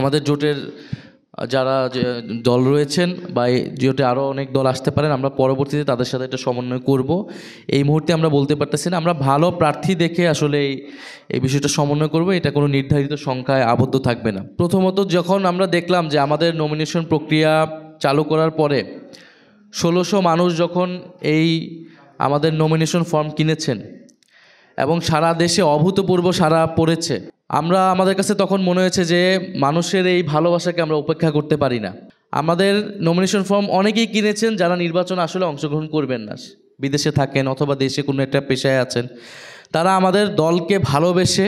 আমাদের জোটের যারা দল রয়েছেন বা এই জোটে আরও অনেক দল আসতে পারেন, আমরা পরবর্তীতে তাদের সাথে একটা সমন্বয় করব। এই মুহূর্তে আমরা বলতে পারতেছি না, আমরা ভালো প্রার্থী দেখে আসলে এই বিষয়টা সমন্বয় করব। এটা কোনো নির্ধারিত সংখ্যায় আবদ্ধ থাকবে না। প্রথমত যখন আমরা দেখলাম যে আমাদের নমিনেশন প্রক্রিয়া চালু করার পরে ১৬০০ মানুষ যখন এই আমাদের নমিনেশন ফর্ম কিনেছেন এবং সারা দেশে অভূতপূর্ব সাড়া পড়েছে, আমাদের কাছে তখন মনে হয়েছে যে মানুষের এই ভালোবাসাকে আমরা উপেক্ষা করতে পারি না। আমাদের নমিনেশন ফর্ম অনেকেই কিনেছেন যারা নির্বাচনে আসলে অংশগ্রহণ করবেন না, বিদেশে থাকেন অথবা দেশে কোনো একটা পেশায় আছেন। তারা আমাদের দলকে ভালোবেসে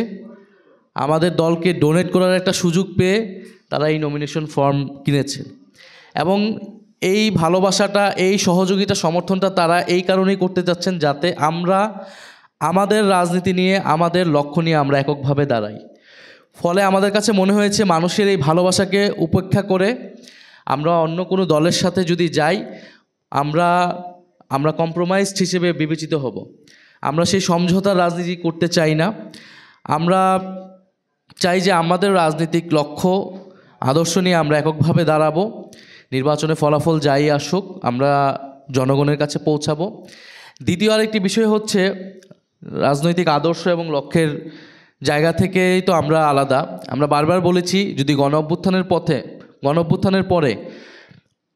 আমাদের দলকে ডোনেট করার একটা সুযোগ পেয়ে তারা এই নমিনেশন ফর্ম কিনেছেন। এবং এই ভালোবাসাটা, এই সহযোগিতা, সমর্থনটা তারা এই কারণেই করতে যাচ্ছেন যাতে আমরা আমাদের রাজনীতি নিয়ে, আমাদের লক্ষ্য নিয়ে আমরা এককভাবে দাঁড়াই। ফলে আমাদের কাছে মনে হয়েছে মানুষের এই ভালোবাসাকে উপেক্ষা করে আমরা অন্য কোনো দলের সাথে যদি যাই, আমরা কম্প্রোমাইজড হিসেবে বিবেচিত হব। আমরা সেই সমঝোতার রাজনীতি করতে চাই না। আমরা চাই যে আমাদের রাজনৈতিক লক্ষ্য, আদর্শ নিয়ে আমরা এককভাবে দাঁড়াবো। নির্বাচনে ফলাফল যাই আসুক, আমরা জনগণের কাছে পৌঁছাবো। দ্বিতীয় আরেকটি বিষয় হচ্ছে, রাজনৈতিক আদর্শ এবং লক্ষ্যের জায়গা থেকেই তো আমরা আলাদা। আমরা বারবার বলেছি, যদি গণ অভ্যুত্থানের পরে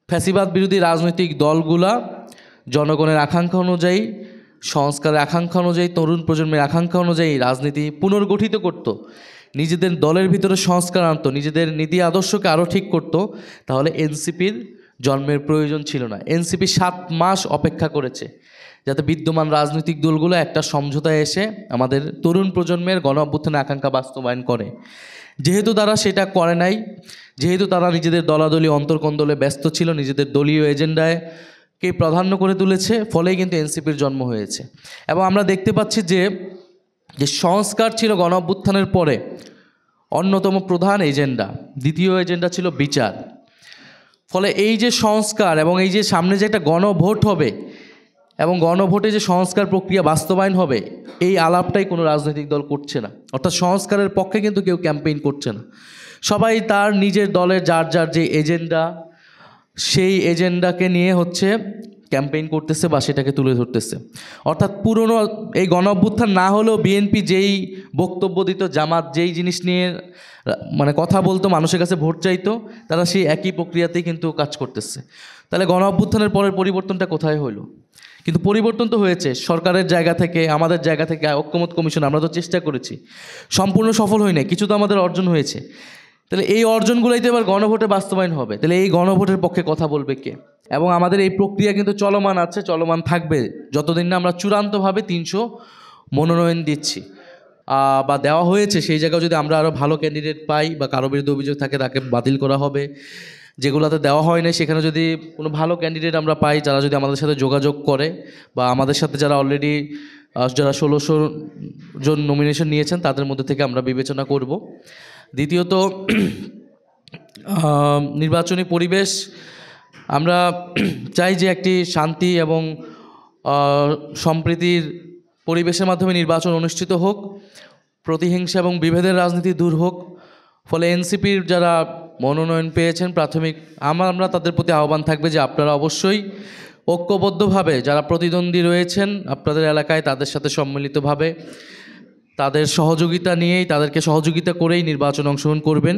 ফ্যাসিবাদ বিরোধী রাজনৈতিক দলগুলা জনগণের আকাঙ্ক্ষা অনুযায়ী, সংস্কারের আকাঙ্ক্ষা অনুযায়ী, তরুণ প্রজন্মের আকাঙ্ক্ষা অনুযায়ী রাজনীতি পুনর্গঠিত করত, নিজেদের দলের ভিতরে সংস্কার আনত, নিজেদের নীতি আদর্শকে আরও ঠিক করত, তাহলে এনসিপির জন্মের প্রয়োজন ছিল না। এনসিপি 7 মাস অপেক্ষা করেছে যাতে বিদ্যমান রাজনৈতিক দলগুলো একটা সমঝোতায় এসে আমাদের তরুণ প্রজন্মের গণ অভ্যুত্থানের আকাঙ্ক্ষা বাস্তবায়ন করে। যেহেতু তারা সেটা করে নাই, যেহেতু তারা নিজেদের দলাদলি অন্তর্কন্দলে ব্যস্ত ছিল, নিজেদের দলীয় এজেন্ডাকে প্রাধান্য করে তুলেছে, ফলেই কিন্তু এনসিপির জন্ম হয়েছে। এবং আমরা দেখতে পাচ্ছি যে সংস্কার ছিল গণ অভ্যুত্থানের পরে অন্যতম প্রধান এজেন্ডা। দ্বিতীয় এজেন্ডা ছিল বিচার। ফলে এই যে সংস্কার এবং এই যে সামনে যে একটা গণভোট হবে এবং গণভোটে যে সংস্কার প্রক্রিয়া বাস্তবায়ন হবে, এই আলাপটাই কোনো রাজনৈতিক দল করছে না। অর্থাৎ সংস্কারের পক্ষে কিন্তু কেউ ক্যাম্পেইন করছে না। সবাই তার নিজের দলের যার যে এজেন্ডা, সেই এজেন্ডাকে নিয়ে ক্যাম্পেইন করতেছে বা সেটাকে তুলে ধরতেছে। অর্থাৎ পুরনো এই গণ অভ্যুত্থান না হলেও বিএনপি যেই বক্তব্য দিত, জামাত যেই জিনিস নিয়ে কথা বলতো, মানুষের কাছে ভোট চাইতো, তারা সেই একই প্রক্রিয়াতেই কিন্তু কাজ করতেছে। তাহলে গণ অভ্যুত্থানের পরের পরিবর্তনটা কোথায় হলো? কিন্তু পরিবর্তন তো হয়েছে সরকারের জায়গা থেকে, আমাদের জায়গা থেকে। ঐক্যমত কমিশন আমরা তো চেষ্টা করেছি, সম্পূর্ণ সফল হয় না, কিছু তো আমাদের অর্জন হয়েছে। তাহলে এই অর্জনগুলোই তো এবার গণভোটে বাস্তবায়ন হবে। তাহলে এই গণভোটের পক্ষে কথা বলবে কে? এবং আমাদের এই প্রক্রিয়া কিন্তু চলমান আছে, চলমান থাকবে যতদিন না আমরা চূড়ান্তভাবে 300 মনোনয়ন দিচ্ছি বা দেওয়া হয়েছে। সেই জায়গায় যদি আমরা আরও ভালো ক্যান্ডিডেট পাই বা কারো বিরুদ্ধে অভিযোগ থাকে, তাকে বাতিল করা হবে। যেগুলোতে দেওয়া হয় না, সেখানে যদি কোনো ভালো ক্যান্ডিডেট আমরা পাই, যারা যদি আমাদের সাথে যোগাযোগ করে বা আমাদের সাথে যারা অলরেডি যারা 1600 জন নমিনেশন নিয়েছেন, তাদের মধ্যে থেকে আমরা বিবেচনা করব। দ্বিতীয়ত, নির্বাচনী পরিবেশ আমরা চাই যে একটি শান্তি এবং সম্প্রীতির পরিবেশের মাধ্যমে নির্বাচন অনুষ্ঠিত হোক, প্রতিহিংসা এবং বিভেদের রাজনীতি দূর হোক। ফলে এনসিপির যারা মনোনয়ন পেয়েছেন প্রাথমিক, আমরা তাদের প্রতি আহ্বান থাকবে যে আপনারা অবশ্যই ঐক্যবদ্ধভাবে যারা প্রতিদ্বন্দ্বী রয়েছেন আপনাদের এলাকায়, তাদের সাথে সম্মিলিতভাবে তাদের সহযোগিতা নিয়েই, তাদেরকে সহযোগিতা করেই নির্বাচনে অংশগ্রহণ করবেন।